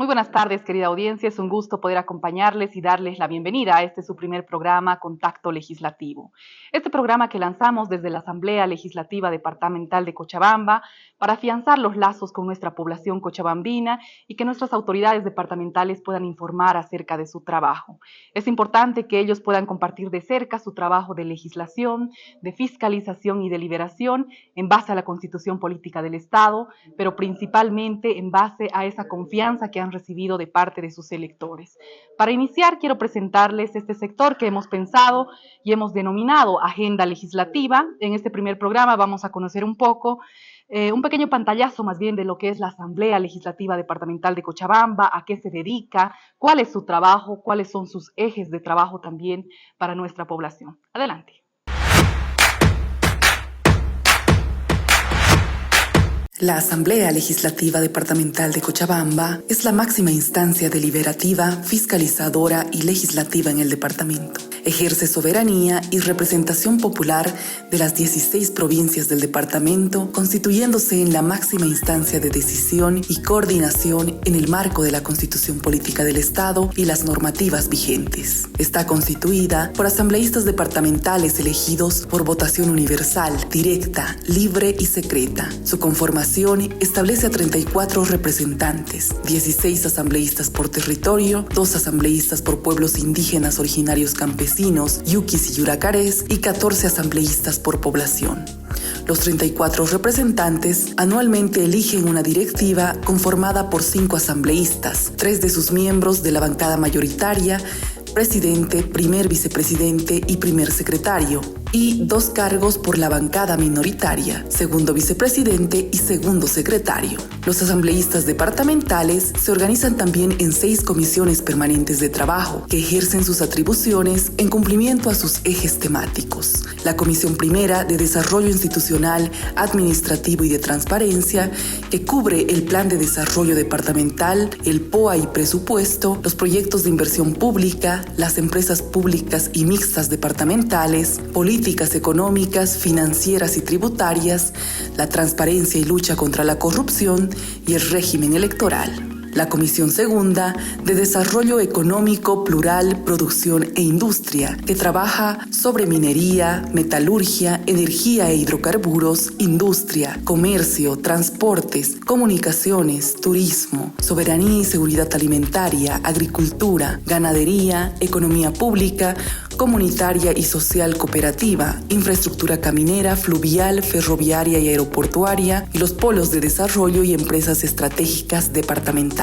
Muy buenas tardes, querida audiencia. Es un gusto poder acompañarles y darles la bienvenida a este su primer programa, Contacto Legislativo. Este programa que lanzamos desde la Asamblea Legislativa Departamental de Cochabamba para afianzar los lazos con nuestra población cochabambina y que nuestras autoridades departamentales puedan informar acerca de su trabajo. Es importante que ellos puedan compartir de cerca su trabajo de legislación, de fiscalización y deliberación en base a la Constitución Política del Estado, pero principalmente en base a esa confianza que han recibido de parte de sus electores. Para iniciar, quiero presentarles este sector que hemos pensado y hemos denominado Agenda Legislativa. En este primer programa vamos a conocer un pequeño pantallazo más bien de lo que es la Asamblea Legislativa Departamental de Cochabamba, a qué se dedica, cuál es su trabajo, cuáles son sus ejes de trabajo también para nuestra población. Adelante. La Asamblea Legislativa Departamental de Cochabamba es la máxima instancia deliberativa, fiscalizadora y legislativa en el departamento. Ejerce soberanía y representación popular de las 16 provincias del departamento, constituyéndose en la máxima instancia de decisión y coordinación en el marco de la Constitución Política del Estado y las normativas vigentes. Está constituida por asambleístas departamentales elegidos por votación universal, directa, libre y secreta. Su conformación establece a 34 representantes, 16 asambleístas por territorio, 2 asambleístas por pueblos indígenas originarios campesinos, yuquis y yuracarés, y 14 asambleístas por población. Los 34 representantes anualmente eligen una directiva conformada por 5 asambleístas, 3 de sus miembros de la bancada mayoritaria, presidente, primer vicepresidente y primer secretario, y 2 cargos por la bancada minoritaria, segundo vicepresidente y segundo secretario. Los asambleístas departamentales se organizan también en 6 comisiones permanentes de trabajo que ejercen sus atribuciones en cumplimiento a sus ejes temáticos. La Comisión Primera de Desarrollo Institucional, Administrativo y de Transparencia, que cubre el Plan de Desarrollo Departamental, el POA y presupuesto, los proyectos de inversión pública, las empresas públicas y mixtas departamentales, políticas económicas, financieras y tributarias, la transparencia y lucha contra la corrupción y el régimen electoral. La Comisión Segunda de Desarrollo Económico, Plural, Producción e Industria, que trabaja sobre minería, metalurgia, energía e hidrocarburos, industria, comercio, transportes, comunicaciones, turismo, soberanía y seguridad alimentaria, agricultura, ganadería, economía pública, comunitaria y social cooperativa, infraestructura caminera, fluvial, ferroviaria y aeroportuaria, y los polos de desarrollo y empresas estratégicas departamentales.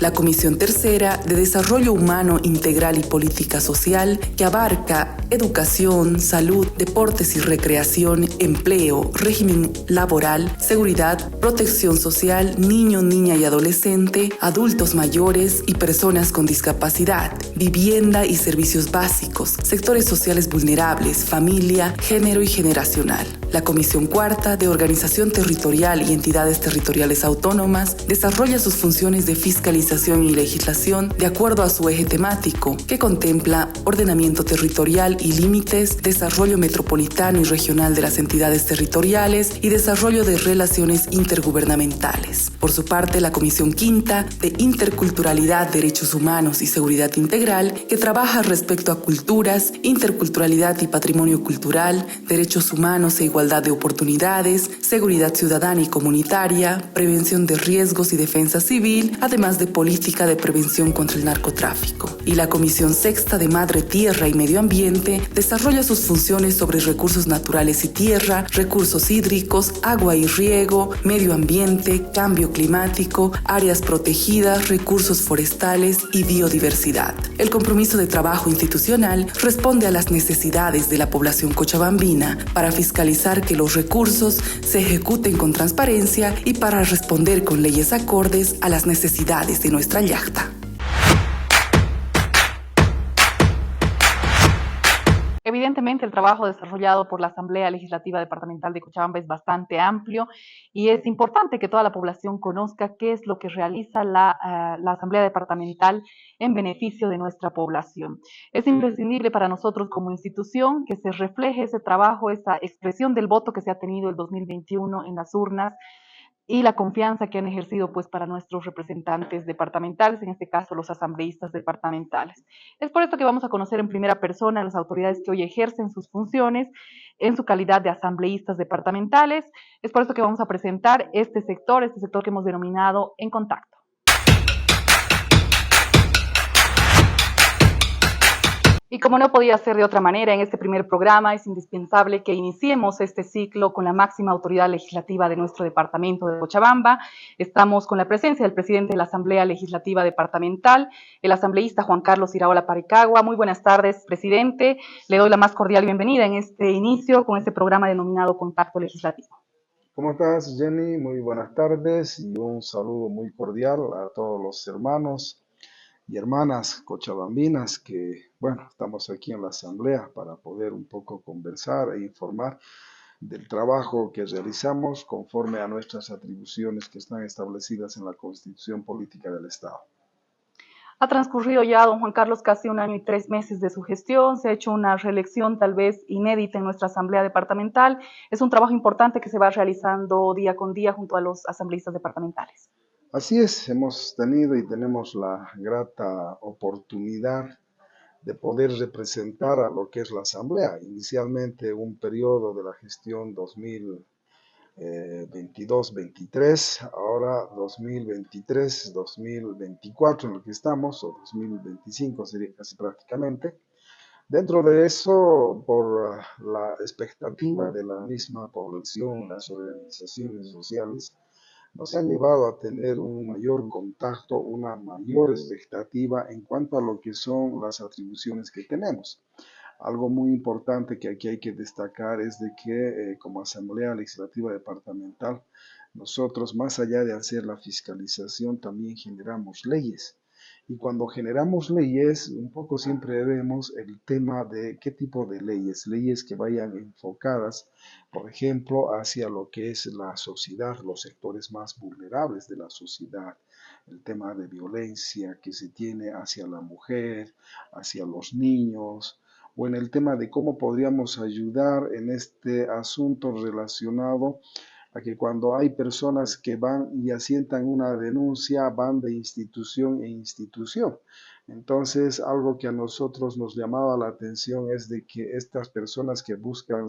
La Comisión Tercera de Desarrollo Humano Integral y Política Social, que abarca educación, salud, deportes y recreación, empleo, régimen laboral, seguridad, protección social, niño, niña y adolescente, adultos mayores y personas con discapacidad, vivienda y servicios básicos, sectores sociales vulnerables, familia, género y generacional. La Comisión Cuarta de Organización Territorial y Entidades Territoriales Autónomas desarrolla sus funciones de fiscalización y legislación de acuerdo a su eje temático, que contempla ordenamiento territorial y límites, desarrollo metropolitano y regional de las entidades territoriales y desarrollo de relaciones intergubernamentales. Por su parte, la Comisión Quinta de Interculturalidad, Derechos Humanos y Seguridad Integral, que trabaja respecto a culturas, interculturalidad y patrimonio cultural, derechos humanos e igualdad de oportunidades, seguridad ciudadana y comunitaria, prevención de riesgos y defensa civil, además de política de prevención contra el narcotráfico. Y la Comisión Sexta de Madre Tierra y Medio Ambiente desarrolla sus funciones sobre recursos naturales y tierra, recursos hídricos, agua y riego, medio ambiente, cambio climático, áreas protegidas, recursos forestales y biodiversidad. El compromiso de trabajo institucional responde a las necesidades de la población cochabambina para fiscalizar que los recursos se ejecuten con transparencia y para responder con leyes acordes a las necesidades de nuestra yacta. Evidentemente, el trabajo desarrollado por la Asamblea Legislativa Departamental de Cochabamba es bastante amplio y es importante que toda la población conozca qué es lo que realiza la Asamblea Departamental en beneficio de nuestra población. Es imprescindible para nosotros como institución que se refleje ese trabajo, esa expresión del voto que se ha tenido el 2021 en las urnas, y la confianza que han ejercido pues para nuestros representantes departamentales, en este caso los asambleístas departamentales. Es por esto que vamos a conocer en primera persona a las autoridades que hoy ejercen sus funciones en su calidad de asambleístas departamentales. Es por esto que vamos a presentar este sector que hemos denominado En Contacto. Y como no podía ser de otra manera, en este primer programa es indispensable que iniciemos este ciclo con la máxima autoridad legislativa de nuestro departamento de Cochabamba. Estamos con la presencia del presidente de la Asamblea Legislativa Departamental, el asambleísta Juan Carlos Iraola Parecagua. Muy buenas tardes, presidente. Le doy la más cordial bienvenida en este inicio con este programa denominado Contacto Legislativo. ¿Cómo estás, Jenny? Muy buenas tardes y un saludo muy cordial a todos los hermanos y hermanas cochabambinas que, bueno, estamos aquí en la asamblea para poder un poco conversar e informar del trabajo que realizamos conforme a nuestras atribuciones que están establecidas en la Constitución Política del Estado. Ha transcurrido ya, don Juan Carlos, casi 1 año y 3 meses de su gestión. Se ha hecho una reelección tal vez inédita en nuestra asamblea departamental. Es un trabajo importante que se va realizando día con día junto a los asambleístas departamentales. Así es, hemos tenido y tenemos la grata oportunidad de poder representar a lo que es la Asamblea. Inicialmente un periodo de la gestión 2022-23, ahora 2023-2024 en el que estamos, o 2025 sería casi prácticamente. Dentro de eso, por la expectativa de la misma población, las organizaciones sociales, nos han llevado a tener un mayor contacto, una mayor expectativa en cuanto a lo que son las atribuciones que tenemos. Algo muy importante que aquí hay que destacar es de que como Asamblea Legislativa Departamental, nosotros más allá de hacer la fiscalización, también generamos leyes. Y cuando generamos leyes, un poco siempre vemos el tema de qué tipo de leyes, leyes que vayan enfocadas, por ejemplo, hacia lo que es la sociedad, los sectores más vulnerables de la sociedad, el tema de violencia que se tiene hacia la mujer, hacia los niños, o en el tema de cómo podríamos ayudar en este asunto relacionado a que cuando hay personas que van y asientan una denuncia, van de institución en institución. Entonces, algo que a nosotros nos llamaba la atención es de que estas personas que buscan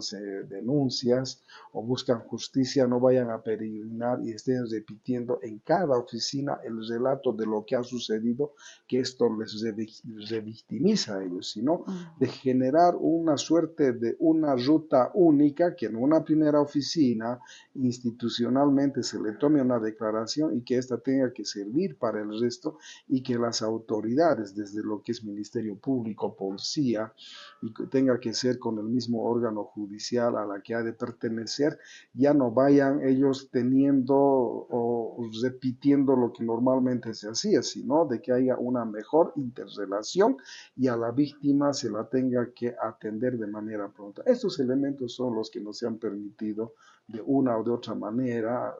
denuncias o buscan justicia no vayan a peregrinar y estén repitiendo en cada oficina el relato de lo que ha sucedido, que esto les revictimiza a ellos, sino de generar una suerte de una ruta única que en una primera oficina institucionalmente se le tome una declaración y que ésta tenga que servir para el resto y que las autoridades, desde lo que es Ministerio Público, Policía, y que tenga que ser con el mismo órgano judicial a la que ha de pertenecer, ya no vayan ellos teniendo o repitiendo lo que normalmente se hacía, sino de que haya una mejor interrelación y a la víctima se la tenga que atender de manera pronta. Estos elementos son los que nos han permitido de una o de otra manera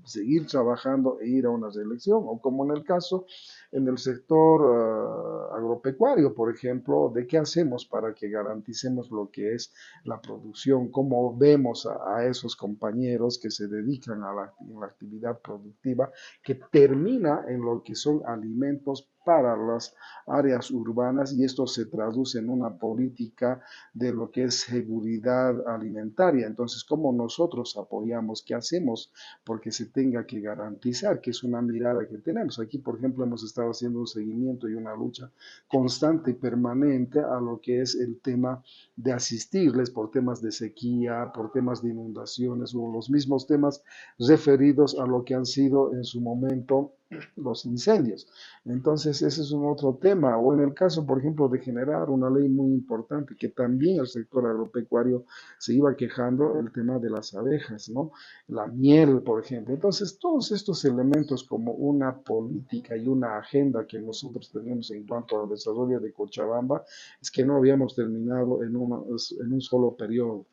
seguir trabajando e ir a una reelección, o como en el caso en el sector agropecuario, por ejemplo, de qué hacemos para que garanticemos lo que es la producción, cómo vemos a esos compañeros que se dedican a la actividad productiva, que termina en lo que son alimentos para las áreas urbanas, y esto se traduce en una política de lo que es seguridad alimentaria. Entonces, ¿cómo nosotros apoyamos? ¿Qué hacemos? Porque se tenga que garantizar, que es una mirada que tenemos. Aquí, por ejemplo, hemos estado haciendo un seguimiento y una lucha constante y permanente a lo que es el tema de asistirles por temas de sequía, por temas de inundaciones o los mismos temas referidos a lo que han sido en su momento los incendios. Entonces, ese es un otro tema. O en el caso, por ejemplo, de generar una ley muy importante que también el sector agropecuario se iba quejando, el tema de las abejas, ¿no? La miel, por ejemplo. Entonces, todos estos elementos como una política y una agenda que nosotros tenemos en cuanto al desarrollo de Cochabamba, es que no habíamos terminado en un solo periodo.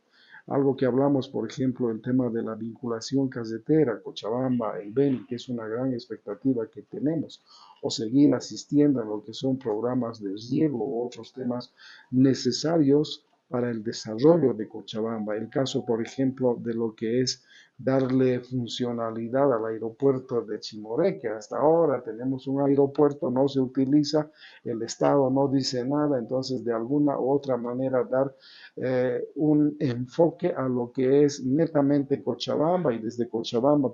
Algo que hablamos, por ejemplo, el tema de la vinculación carretera, Cochabamba, el Beni, que es una gran expectativa que tenemos, o seguir asistiendo a lo que son programas de riego u otros temas necesarios para el desarrollo de Cochabamba. El caso, por ejemplo, de lo que es darle funcionalidad al aeropuerto de Chimoré, que hasta ahora tenemos un aeropuerto, no se utiliza, el Estado no dice nada, entonces de alguna u otra manera dar un enfoque a lo que es netamente Cochabamba y desde Cochabamba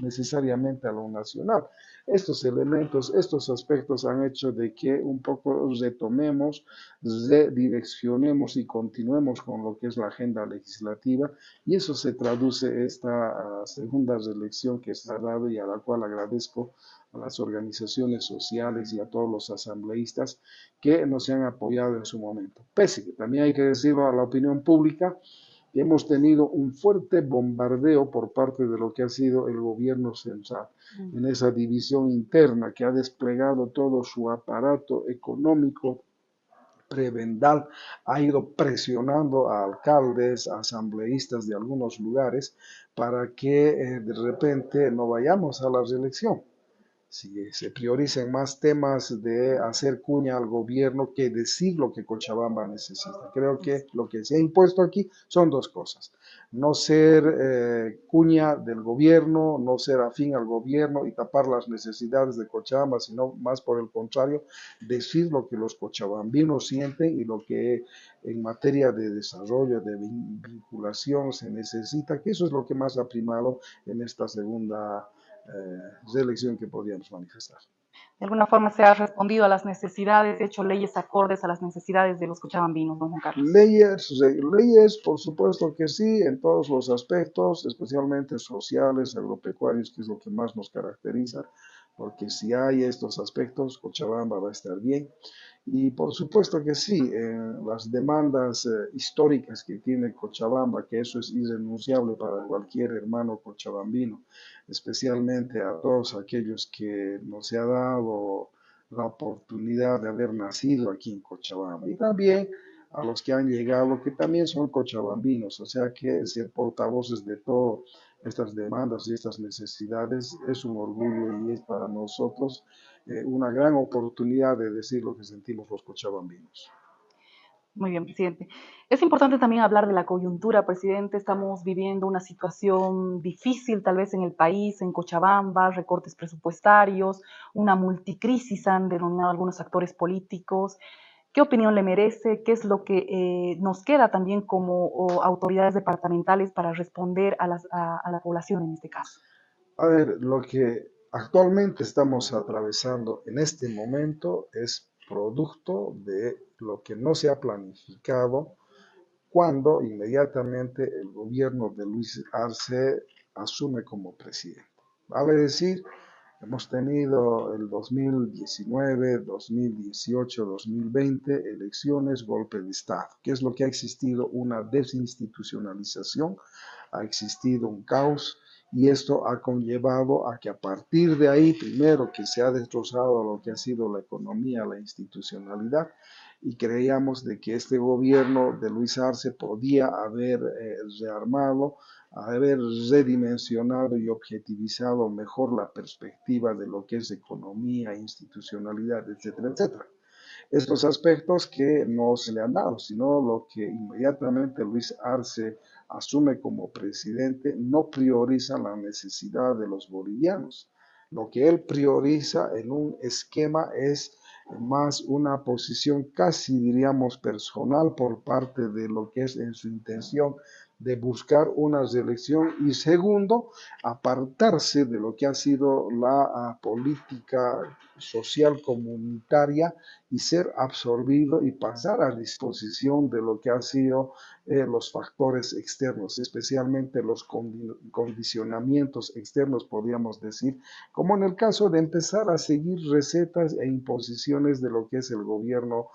necesariamente a lo nacional. Estos elementos, estos aspectos han hecho de que un poco retomemos, redireccionemos y continuemos con lo que es la agenda legislativa y eso se traduce en esta segunda reelección que se ha dado y a la cual agradezco a las organizaciones sociales y a todos los asambleístas que nos han apoyado en su momento. Pese que también hay que decirlo a la opinión pública, hemos tenido un fuerte bombardeo por parte de lo que ha sido el gobierno central en esa división interna que ha desplegado todo su aparato económico prebendal, ha ido presionando a alcaldes, a asambleístas de algunos lugares para que de repente no vayamos a la reelección. Si se priorizan más temas de hacer cuña al gobierno que decir lo que Cochabamba necesita. Creo que lo que se ha impuesto aquí son dos cosas. No ser cuña del gobierno, no ser afín al gobierno y tapar las necesidades de Cochabamba, sino más por el contrario, decir lo que los cochabambinos sienten y lo que en materia de desarrollo, de vinculación se necesita, que eso es lo que más ha primado en esta segunda reelección que podríamos manifestar. De alguna forma se ha respondido a las necesidades, hecho leyes acordes a las necesidades de los cochabambinos, don Juan Carlos. Leyes, por supuesto que sí, en todos los aspectos, especialmente sociales, agropecuarios, que es lo que más nos caracteriza, porque si hay estos aspectos, Cochabamba va a estar bien. Y por supuesto que sí, las demandas históricas que tiene Cochabamba, que eso es irrenunciable para cualquier hermano cochabambino, especialmente a todos aquellos que nos se ha dado la oportunidad de haber nacido aquí en Cochabamba. Y también a los que han llegado, que también son cochabambinos, o sea que ser portavoces de todas estas demandas y estas necesidades es un orgullo y es para nosotros una gran oportunidad de decir lo que sentimos los cochabambinos. Muy bien, presidente. Es importante también hablar de la coyuntura, presidente. Estamos viviendo una situación difícil tal vez en el país, en Cochabamba, recortes presupuestarios, una multicrisis han denominado algunos actores políticos. ¿Qué opinión le merece? ¿Qué es lo que nos queda también como autoridades departamentales para responder a la población en este caso? A ver, lo que actualmente estamos atravesando en este momento es producto de lo que no se ha planificado cuando inmediatamente el gobierno de Luis Arce asume como presidente. Vale decir, hemos tenido el 2019, 2018, 2020 elecciones, golpe de Estado. ¿Qué es lo que ha existido? Una desinstitucionalización, ha existido un caos y esto ha conllevado a que a partir de ahí, primero que se ha destrozado lo que ha sido la economía, la institucionalidad, y creíamos de que este gobierno de Luis Arce podía haber rearmado, haber redimensionado y objetivizado mejor la perspectiva de lo que es economía, institucionalidad, etcétera, etcétera. Estos aspectos que no se le han dado, sino lo que inmediatamente Luis Arce asume como presidente, no prioriza la necesidad de los bolivianos. Lo que él prioriza en un esquema es más una posición casi diríamos personal por parte de lo que es en su intención de buscar una reelección y segundo, apartarse de lo que ha sido la política social comunitaria y ser absorbido y pasar a disposición de lo que han sido los factores externos, especialmente los condicionamientos externos, podríamos decir, como en el caso de empezar a seguir recetas e imposiciones de lo que es el gobierno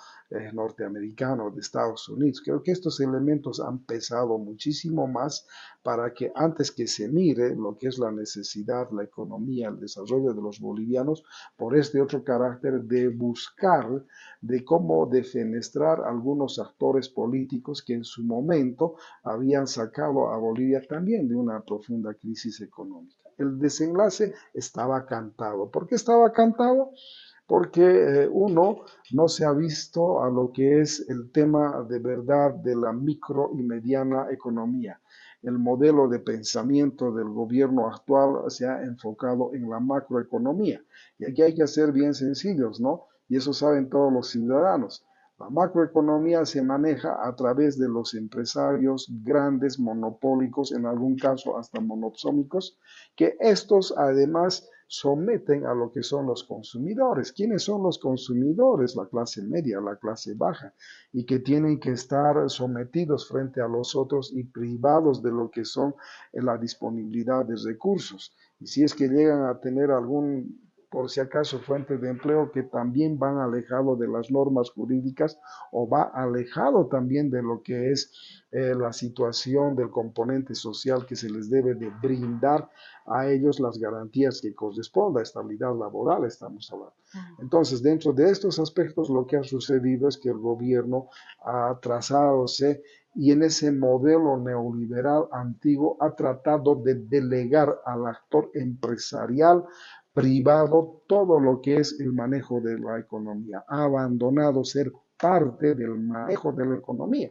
norteamericano de Estados Unidos. Creo que estos elementos han pesado muchísimo más para que antes que se mire lo que es la necesidad, la economía, el desarrollo de los bolivianos, por este otro carácter de buscar de cómo defenestrar algunos actores políticos que en su momento habían sacado a Bolivia también de una profunda crisis económica. El desenlace estaba cantado. ¿Por qué estaba cantado? porque uno no se ha visto a lo que es el tema de verdad de la micro y mediana economía. El modelo de pensamiento del gobierno actual se ha enfocado en la macroeconomía. Y aquí hay que ser bien sencillos, ¿no? Y eso saben todos los ciudadanos. La macroeconomía se maneja a través de los empresarios grandes, monopólicos, en algún caso hasta monopsómicos, que estos además someten a lo que son los consumidores. ¿Quiénes son los consumidores? La clase media, la clase baja, y que tienen que estar sometidos frente a los otros y privados de lo que son la disponibilidad de recursos. Y si es que llegan a tener algún, por si acaso, fuente de empleo, que también van alejado de las normas jurídicas o va alejado también de lo que es la situación del componente social que se les debe de brindar a ellos las garantías que corresponda, estabilidad laboral estamos hablando. Entonces, dentro de estos aspectos, lo que ha sucedido es que el gobierno ha trazadose y en ese modelo neoliberal antiguo ha tratado de delegar al actor empresarial privado todo lo que es el manejo de la economía. Ha abandonado ser parte del manejo de la economía.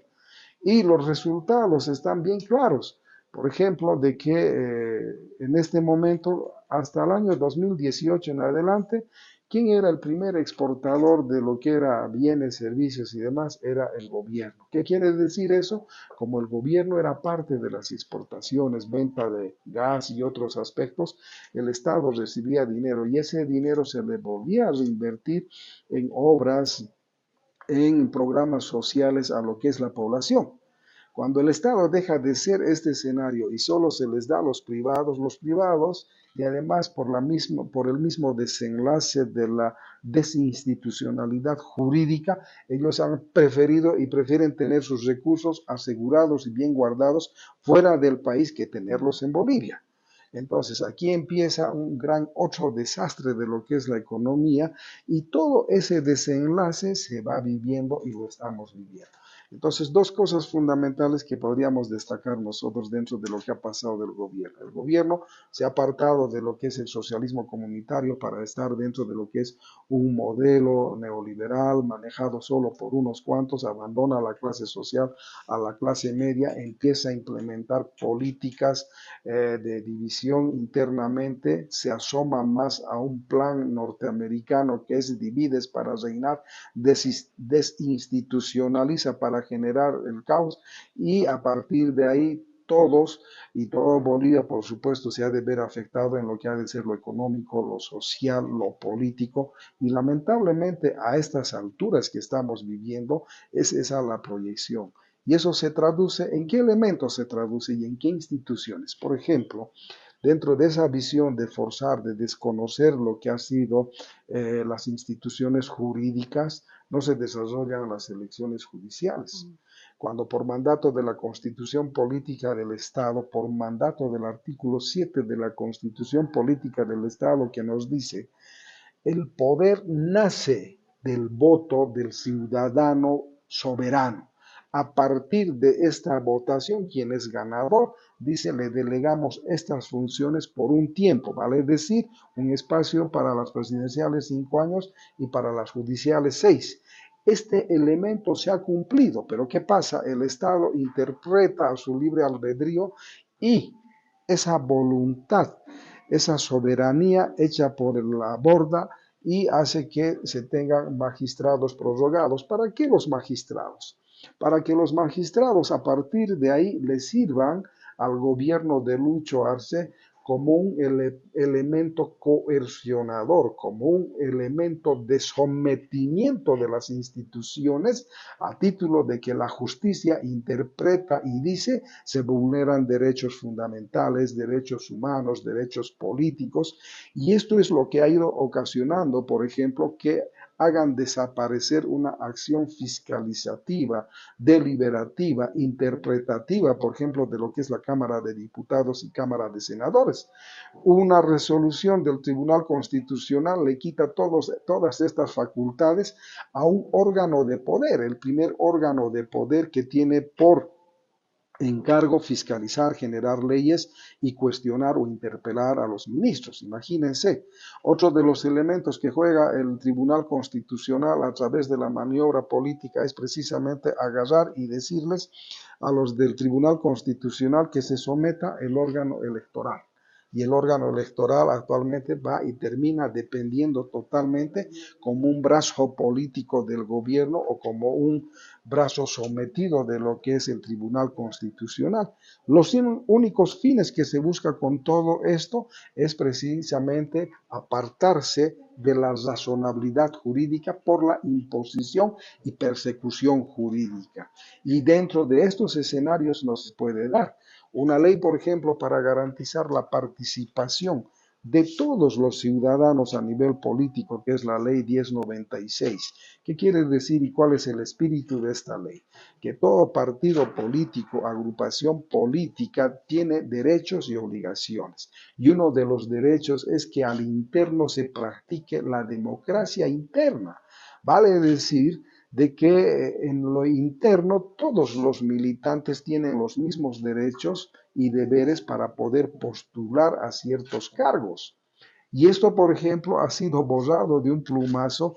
Y los resultados están bien claros. Por ejemplo, de que en este momento, hasta el año 2018 en adelante, ¿quién era el primer exportador de lo que era bienes, servicios y demás? Era el gobierno. ¿Qué quiere decir eso? Como el gobierno era parte de las exportaciones, venta de gas y otros aspectos, el Estado recibía dinero y ese dinero se le volvía a reinvertir en obras, en programas sociales a lo que es la población. Cuando el Estado deja de ser este escenario y solo se les da a los privados, y además por el mismo desenlace de la desinstitucionalidad jurídica, ellos han preferido y prefieren tener sus recursos asegurados y bien guardados fuera del país que tenerlos en Bolivia. Entonces, aquí empieza un gran otro desastre de lo que es la economía y todo ese desenlace se va viviendo y lo estamos viviendo. Entonces, dos cosas fundamentales que podríamos destacar nosotros dentro de lo que ha pasado del gobierno. El gobierno se ha apartado de lo que es el socialismo comunitario para estar dentro de lo que es un modelo neoliberal manejado solo por unos cuantos, abandona a la clase social, a la clase media, empieza a implementar políticas de división internamente, se asoma más a un plan norteamericano que es divides para reinar, desinstitucionaliza para generar el caos y a partir de ahí todos y todo Bolivia, por supuesto, se ha de ver afectado en lo que ha de ser lo económico, lo social, lo político y lamentablemente a estas alturas que estamos viviendo es esa la proyección. Y eso se traduce, ¿en qué elementos se traduce y en qué instituciones? Por ejemplo, dentro de esa visión de forzar, de desconocer lo que ha sido las instituciones jurídicas, no se desarrollan las elecciones judiciales. Cuando por mandato de la Constitución Política del Estado, por mandato del artículo 7 de la Constitución Política del Estado que nos dice, el poder nace del voto del ciudadano soberano. A partir de esta votación, quien es ganador, dice, le delegamos estas funciones por un tiempo, vale decir, un espacio para las presidenciales 5 años y para las judiciales 6. Este elemento se ha cumplido, pero ¿qué pasa? El Estado interpreta a su libre albedrío y esa voluntad, esa soberanía hecha por la borda y hace que se tengan magistrados prorrogados. ¿Para qué los magistrados? Para que los magistrados a partir de ahí le sirvan al gobierno de Lucho Arce como un elemento coercionador, como un elemento de sometimiento de las instituciones a título de que la justicia interpreta y dice se vulneran derechos fundamentales, derechos humanos, derechos políticos, y esto es lo que ha ido ocasionando, por ejemplo, que hagan desaparecer una acción fiscalizativa, deliberativa, interpretativa, por ejemplo, de lo que es la Cámara de Diputados y Cámara de Senadores. Una resolución del Tribunal Constitucional le quita todas estas facultades a un órgano de poder, el primer órgano de poder que tiene por encargo fiscalizar, generar leyes y cuestionar o interpelar a los ministros. Imagínense, otro de los elementos que juega el Tribunal Constitucional a través de la maniobra política es precisamente agarrar y decirles a los del Tribunal Constitucional que se someta el órgano electoral. Y el órgano electoral actualmente va y termina dependiendo totalmente como un brazo político del gobierno o como un brazo sometido de lo que es el Tribunal Constitucional. Los únicos fines que se busca con todo esto es precisamente apartarse de la razonabilidad jurídica por la imposición y persecución jurídica. Y dentro de estos escenarios nos puede dar una ley, por ejemplo, para garantizar la participación de todos los ciudadanos a nivel político, que es la ley 1096. ¿Qué quiere decir y cuál es el espíritu de esta ley? Que todo partido político, agrupación política, tiene derechos y obligaciones. Y uno de los derechos es que al interno se practique la democracia interna. Vale decir de que en lo interno todos los militantes tienen los mismos derechos y deberes para poder postular a ciertos cargos. Y esto, por ejemplo, ha sido borrado de un plumazo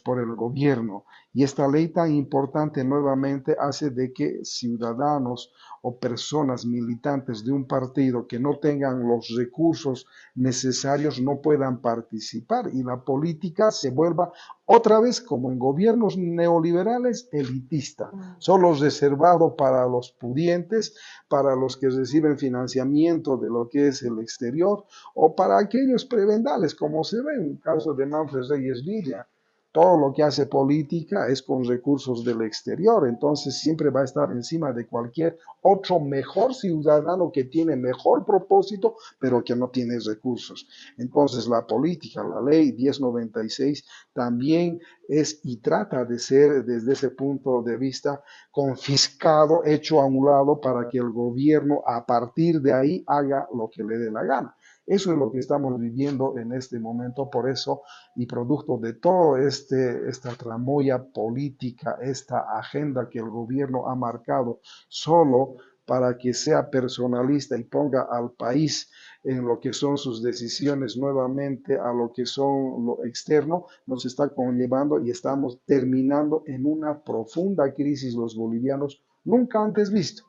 por el gobierno. Y esta ley tan importante nuevamente hace de que ciudadanos o personas militantes de un partido que no tengan los recursos necesarios no puedan participar y la política se vuelva otra vez, como en gobiernos neoliberales, elitista, solo reservado para los pudientes, para los que reciben financiamiento de lo que es el exterior, o para aquellos prebendales, como se ve en el caso de Manfred Reyes Villa. Todo lo que hace política es con recursos del exterior, entonces siempre va a estar encima de cualquier otro mejor ciudadano que tiene mejor propósito, pero que no tiene recursos. Entonces la política, la ley 1096, también es y trata de ser desde ese punto de vista confiscado, hecho a un lado para que el gobierno a partir de ahí haga lo que le dé la gana. Eso es lo que estamos viviendo en este momento, por eso, y producto de todo esta tramoya política, esta agenda que el gobierno ha marcado solo para que sea personalista y ponga al país en lo que son sus decisiones nuevamente a lo que son lo externo, nos está conllevando y estamos terminando en una profunda crisis los bolivianos nunca antes visto,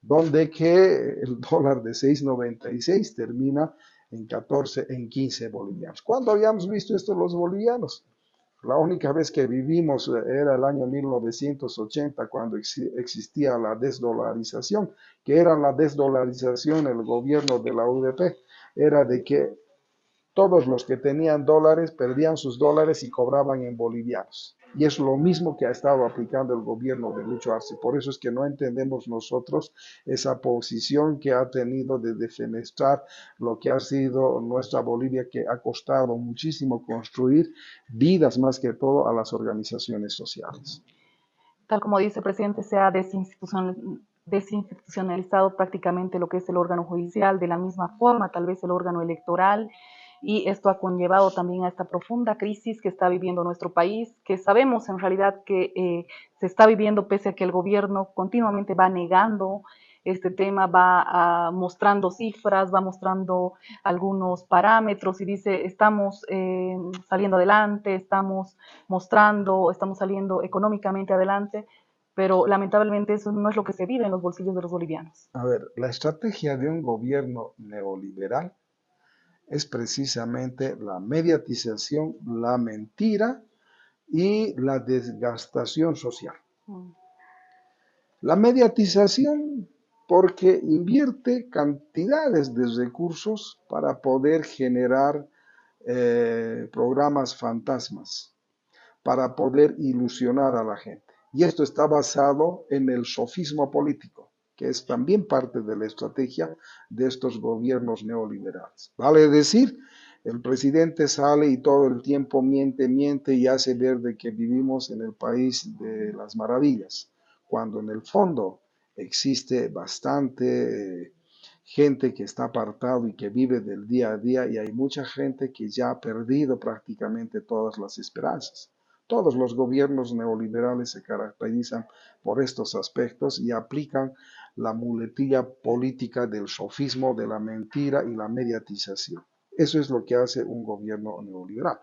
donde que el dólar de 6,96 termina en 14, en 15 bolivianos. ¿Cuándo habíamos visto esto los bolivianos? La única vez que vivimos era el año 1980, cuando existía la desdolarización, que era la desdolarización, el gobierno de la UDP, era de que todos los que tenían dólares perdían sus dólares y cobraban en bolivianos. Y es lo mismo que ha estado aplicando el gobierno de Lucho Arce. Por eso es que no entendemos nosotros esa posición que ha tenido de defenestrar lo que ha sido nuestra Bolivia, que ha costado muchísimo construir vidas más que todo a las organizaciones sociales. Tal como dice el presidente, se ha desinstitucionalizado prácticamente lo que es el órgano judicial, de la misma forma tal vez el órgano electoral, y esto ha conllevado también a esta profunda crisis que está viviendo nuestro país, que sabemos en realidad que se está viviendo pese a que el gobierno continuamente va negando este tema, va mostrando cifras, va mostrando algunos parámetros y dice, estamos saliendo adelante, estamos mostrando, estamos saliendo económicamente adelante, pero lamentablemente eso no es lo que se vive en los bolsillos de los bolivianos. A ver, la estrategia de un gobierno neoliberal es precisamente la mediatización, la mentira y la desgastación social. La mediatización porque invierte cantidades de recursos para poder generar programas fantasmas, para poder ilusionar a la gente. Y esto está basado en el sofismo político, que es también parte de la estrategia de estos gobiernos neoliberales. Vale decir, el presidente sale y todo el tiempo miente, miente y hace ver de que vivimos en el país de las maravillas, cuando en el fondo existe bastante gente que está apartado y que vive del día a día y hay mucha gente que ya ha perdido prácticamente todas las esperanzas. Todos los gobiernos neoliberales se caracterizan por estos aspectos y aplican la muletilla política del sofismo, de la mentira y la mediatización. Eso es lo que hace un gobierno neoliberal.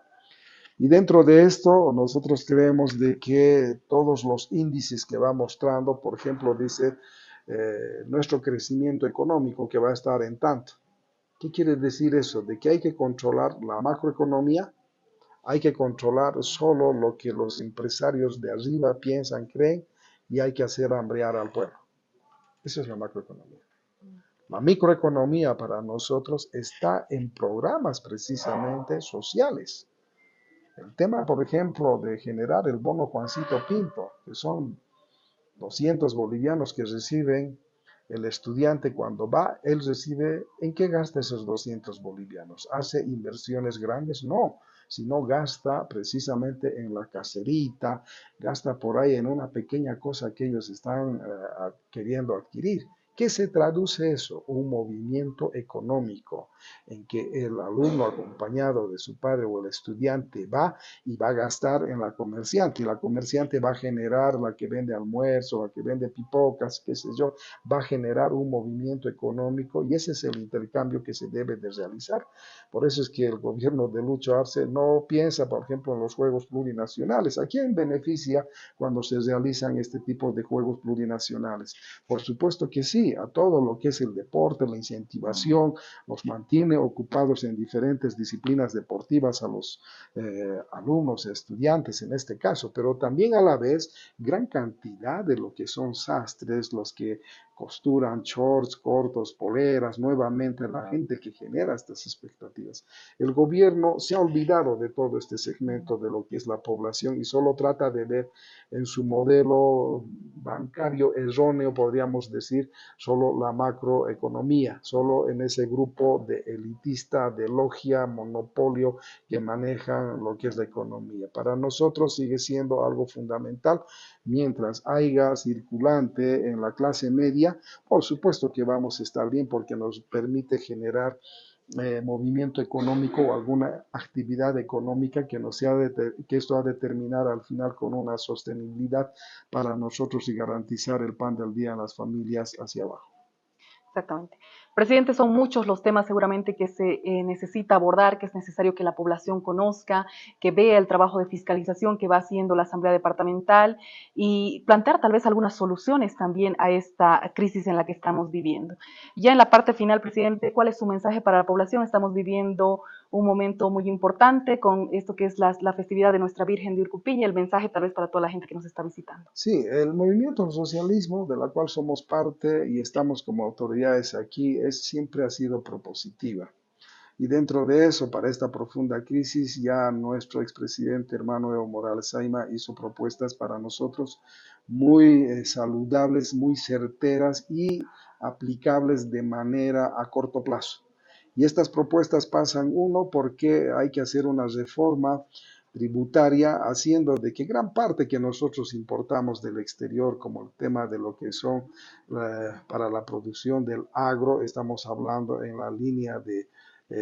Y dentro de esto, nosotros creemos de que todos los índices que va mostrando, por ejemplo, dice nuestro crecimiento económico que va a estar en tanto. ¿Qué quiere decir eso? De que hay que controlar la macroeconomía, hay que controlar solo lo que los empresarios de arriba piensan, creen, y hay que hacer hambrear al pueblo. Esa es la macroeconomía. La microeconomía para nosotros está en programas precisamente sociales. El tema, por ejemplo, de generar el bono Juancito Pinto, que son 200 bolivianos que reciben el estudiante cuando va, él recibe, ¿en qué gasta esos 200 bolivianos? ¿Hace inversiones grandes? No, sino gasta precisamente en la caserita, gasta por ahí en una pequeña cosa que ellos están queriendo adquirir. ¿Qué se traduce eso? Un movimiento económico en que el alumno acompañado de su padre o el estudiante va y va a gastar en la comerciante y la comerciante va a generar, la que vende almuerzo, la que vende pipocas, qué sé yo, va a generar un movimiento económico y ese es el intercambio que se debe de realizar. Por eso es que el gobierno de Lucho Arce no piensa, por ejemplo, en los juegos plurinacionales. ¿A quién beneficia cuando se realizan este tipo de juegos plurinacionales? Por supuesto que sí, a todo lo que es el deporte, la incentivación, los mantiene ocupados en diferentes disciplinas deportivas a los alumnos, estudiantes en este caso, pero también a la vez gran cantidad de lo que son sastres, los que costuran shorts cortos, poleras, nuevamente la gente que genera estas expectativas. El gobierno se ha olvidado de todo este segmento de lo que es la población y solo trata de ver en su modelo bancario erróneo, podríamos decir, solo la macroeconomía, solo en ese grupo de elitista, de logia, monopolio que manejan lo que es la economía. Para nosotros sigue siendo algo fundamental. Mientras haya circulante en la clase media, por supuesto que vamos a estar bien porque nos permite generar movimiento económico o alguna actividad económica que, que esto ha de terminar al final con una sostenibilidad para nosotros y garantizar el pan del día a las familias hacia abajo. Exactamente. Presidente, son muchos los temas seguramente que se necesita abordar, que es necesario que la población conozca, que vea el trabajo de fiscalización que va haciendo la Asamblea Departamental y plantear tal vez algunas soluciones también a esta crisis en la que estamos viviendo. Ya en la parte final, presidente, ¿cuál es su mensaje para la población? Estamos viviendo un momento muy importante con esto que es la festividad de Nuestra Virgen de Urcupiña, el mensaje tal vez para toda la gente que nos está visitando. Sí, el movimiento al socialismo, de la cual somos parte y estamos como autoridades aquí, siempre ha sido propositiva. Y dentro de eso, para esta profunda crisis, ya nuestro expresidente hermano Evo Morales Saima hizo propuestas para nosotros muy saludables, muy certeras y aplicables de manera a corto plazo. Y estas propuestas pasan, uno, porque hay que hacer una reforma tributaria, haciendo de que gran parte que nosotros importamos del exterior, como el tema de lo que son para la producción del agro, estamos hablando en la línea de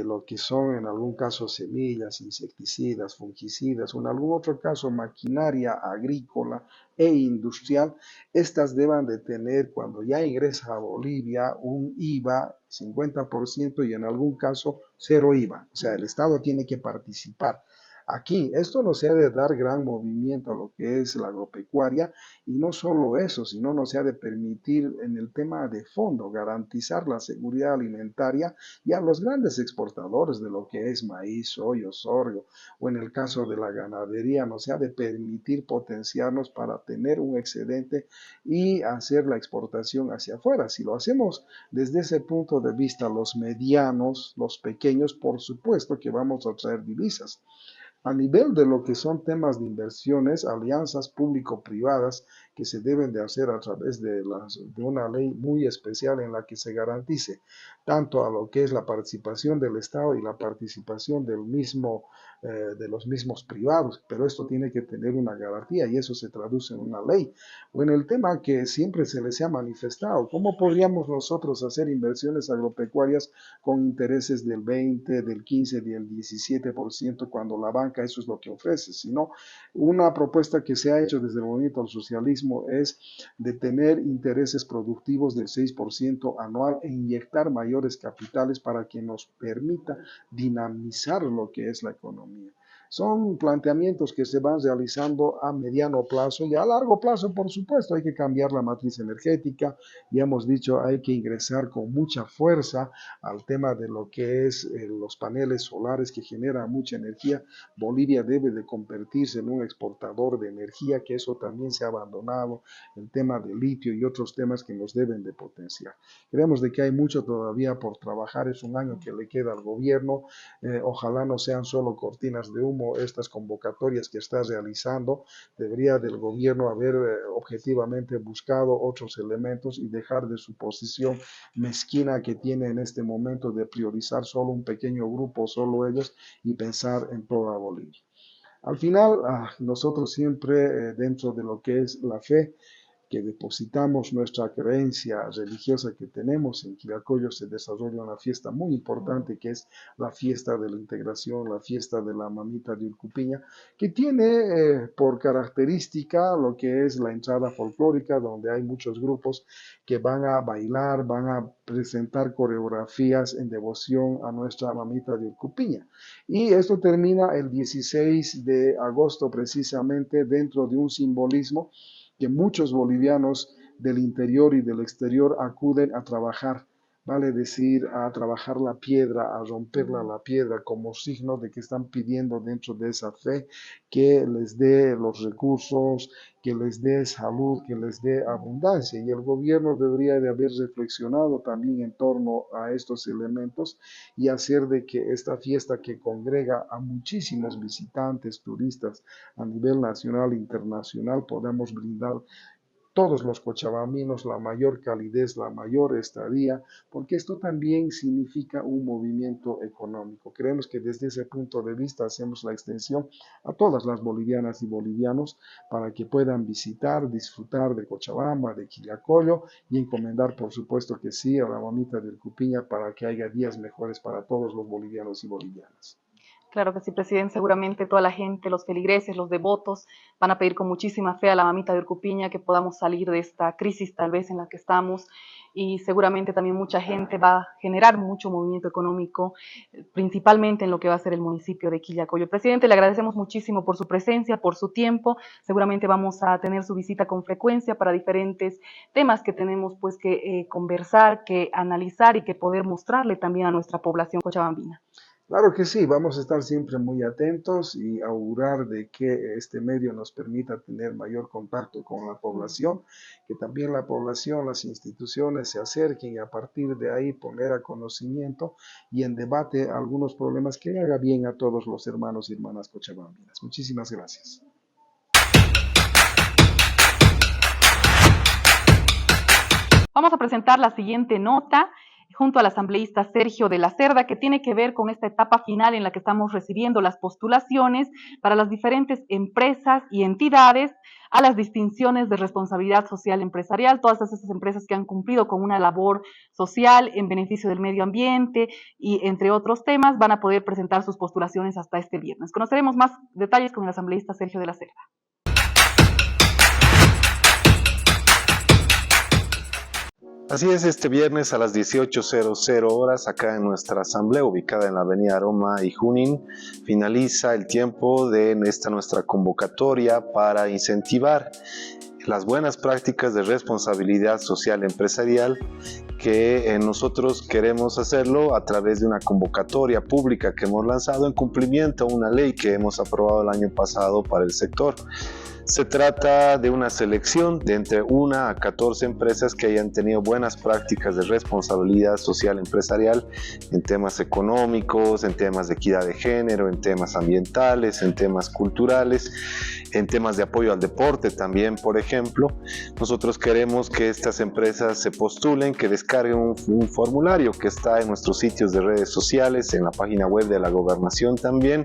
lo que son en algún caso semillas, insecticidas, fungicidas, o en algún otro caso maquinaria agrícola e industrial, estas deban de tener cuando ya ingresa a Bolivia un IVA 50% y en algún caso cero IVA. O sea, el Estado tiene que participar. Aquí, esto nos ha de dar gran movimiento a lo que es la agropecuaria y no solo eso, sino nos ha de permitir en el tema de fondo garantizar la seguridad alimentaria y a los grandes exportadores de lo que es maíz, soya, sorgo o en el caso de la ganadería nos ha de permitir potenciarnos para tener un excedente y hacer la exportación hacia afuera. Si lo hacemos desde ese punto de vista, los medianos, los pequeños, por supuesto que vamos a traer divisas. A nivel de lo que son temas de inversiones, alianzas público-privadas que se deben de hacer a través de una ley muy especial en la que se garantice tanto a lo que es la participación del Estado y la participación de los mismos privados, pero esto tiene que tener una garantía y eso se traduce en una ley. O en el tema que siempre se les ha manifestado, ¿cómo podríamos nosotros hacer inversiones agropecuarias con intereses del 20, del 15, del 17% cuando la banca eso es lo que ofrece? Sino una propuesta que se ha hecho desde el movimiento al socialismo simbolismo es de tener intereses productivos del 6% anual e inyectar mayores capitales para que nos permita dinamizar lo que es la economía. Son planteamientos que se van realizando a mediano plazo y a largo plazo, por supuesto, hay que cambiar la matriz energética. Ya hemos dicho, hay que ingresar con mucha fuerza al tema de lo que es los paneles solares que generan mucha energía. Bolivia debe de convertirse en un exportador de energía, que eso también se ha abandonado, el tema del litio y otros temas que nos deben de potenciar. Creemos de que hay mucho todavía por trabajar, es un año que le queda al gobierno, ojalá no sean solo cortinas de humo estas convocatorias que está realizando, debería del gobierno haber objetivamente buscado otros elementos y dejar de su posición mezquina que tiene en este momento de priorizar solo un pequeño grupo, solo ellos, y pensar en toda Bolivia. Al final, nosotros siempre dentro de lo que es la fe, que depositamos nuestra creencia religiosa que tenemos, en Quillacollo se desarrolla una fiesta muy importante que es la fiesta de la integración, la fiesta de la mamita de Urcupiña, que tiene por característica lo que es la entrada folclórica, donde hay muchos grupos que van a bailar, van a presentar coreografías en devoción a nuestra mamita de Urcupiña. Y esto termina el 16 de agosto precisamente dentro de un simbolismo que muchos bolivianos del interior y del exterior acuden a trabajar, vale decir, a trabajar la piedra, a romperla la piedra como signo de que están pidiendo dentro de esa fe que les dé los recursos, que les dé salud, que les dé abundancia. Y el gobierno debería de haber reflexionado también en torno a estos elementos y hacer de que esta fiesta que congrega a muchísimos visitantes, turistas a nivel nacional e internacional, podamos brindar todos los cochabambinos la mayor calidez, la mayor estadía, porque esto también significa un movimiento económico. Creemos que desde ese punto de vista hacemos la extensión a todas las bolivianas y bolivianos para que puedan visitar, disfrutar de Cochabamba, de Quillacollo y encomendar, por supuesto que sí, a la mamita del Cupiña para que haya días mejores para todos los bolivianos y bolivianas. Claro que sí, presidente. Seguramente toda la gente, los feligreses, los devotos, van a pedir con muchísima fe a la mamita de Urcupiña que podamos salir de esta crisis tal vez en la que estamos y seguramente también mucha gente va a generar mucho movimiento económico, principalmente en lo que va a ser el municipio de Quillacollo. Presidente, le agradecemos muchísimo por su presencia, por su tiempo. Seguramente vamos a tener su visita con frecuencia para diferentes temas que tenemos pues que conversar, que analizar y que poder mostrarle también a nuestra población cochabambina. Claro que sí, vamos a estar siempre muy atentos y augurar de que este medio nos permita tener mayor contacto con la población, que también la población, las instituciones se acerquen y a partir de ahí poner a conocimiento y en debate algunos problemas que haga bien a todos los hermanos y hermanas cochabambinas. Muchísimas gracias. Vamos a presentar la siguiente nota junto al asambleísta Sergio de la Cerda, que tiene que ver con esta etapa final en la que estamos recibiendo las postulaciones para las diferentes empresas y entidades a las distinciones de responsabilidad social empresarial, todas esas empresas que han cumplido con una labor social en beneficio del medio ambiente y entre otros temas van a poder presentar sus postulaciones hasta este viernes. Conoceremos más detalles con el asambleísta Sergio de la Cerda. Así es, este viernes a las 18:00 horas, acá en nuestra asamblea, ubicada en la avenida Aroma y Junín, finaliza el tiempo de nuestra convocatoria para incentivar las buenas prácticas de responsabilidad social empresarial, que nosotros queremos hacerlo a través de una convocatoria pública que hemos lanzado en cumplimiento a una ley que hemos aprobado el año pasado para el sector. Se trata de una selección de entre 1 a 14 empresas que hayan tenido buenas prácticas de responsabilidad social empresarial en temas económicos, en temas de equidad de género, en temas ambientales, en temas culturales, en temas de apoyo al deporte también, por ejemplo. Nosotros queremos que estas empresas se postulen, que descarguen un formulario que está en nuestros sitios de redes sociales, en la página web de la Gobernación también,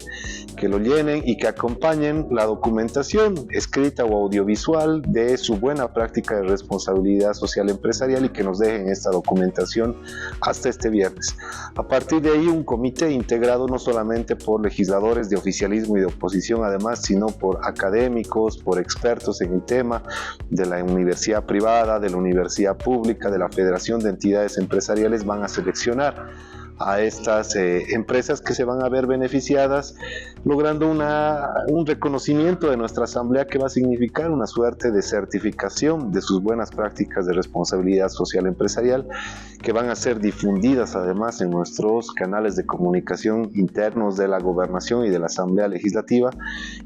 que lo llenen y que acompañen la documentación escrita o audiovisual de su buena práctica de responsabilidad social empresarial y que nos dejen esta documentación hasta este viernes. A partir de ahí, un comité integrado no solamente por legisladores de oficialismo y de oposición, además, sino por académicos académicos, por expertos en el tema, de la universidad privada, de la universidad pública, de la Federación de Entidades Empresariales, van a seleccionar a estas empresas que se van a ver beneficiadas, logrando un reconocimiento de nuestra asamblea que va a significar una suerte de certificación de sus buenas prácticas de responsabilidad social empresarial, que van a ser difundidas además en nuestros canales de comunicación internos de la gobernación y de la asamblea legislativa,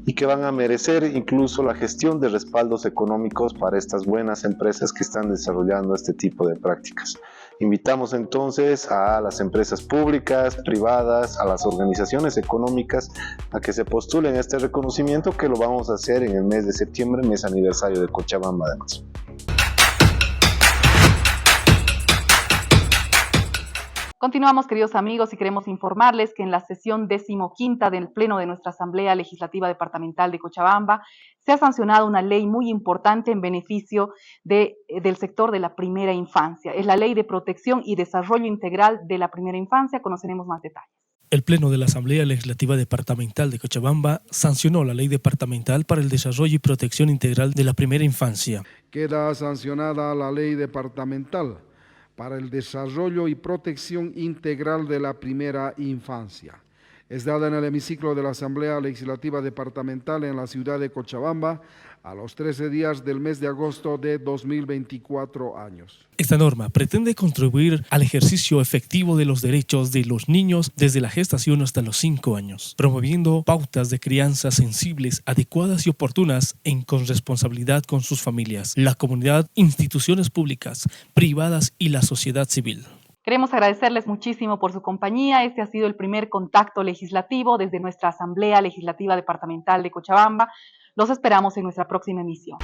y que van a merecer incluso la gestión de respaldos económicos para estas buenas empresas que están desarrollando este tipo de prácticas. Invitamos entonces a las empresas públicas, privadas, a las organizaciones económicas a que se postulen a este reconocimiento, que lo vamos a hacer en el mes de septiembre, mes aniversario de Cochabamba además. Continuamos, queridos amigos, y queremos informarles que en la sesión 15ª del Pleno de nuestra Asamblea Legislativa Departamental de Cochabamba se ha sancionado una ley muy importante en beneficio del sector de la primera infancia. Es la Ley de Protección y Desarrollo Integral de la Primera Infancia. Conoceremos más detalles. El Pleno de la Asamblea Legislativa Departamental de Cochabamba sancionó la Ley Departamental para el Desarrollo y Protección Integral de la Primera Infancia. Queda sancionada la Ley Departamental para el Desarrollo y Protección Integral de la Primera Infancia. Es dada en el hemiciclo de la Asamblea Legislativa Departamental en la ciudad de Cochabamba a los 13 días del mes de agosto de 2024 años. Esta norma pretende contribuir al ejercicio efectivo de los derechos de los niños desde la gestación hasta los 5 años, promoviendo pautas de crianza sensibles, adecuadas y oportunas en corresponsabilidad con sus familias, la comunidad, instituciones públicas, privadas y la sociedad civil. Queremos agradecerles muchísimo por su compañía. Este ha sido el primer contacto legislativo desde nuestra Asamblea Legislativa Departamental de Cochabamba. Los esperamos en nuestra próxima emisión.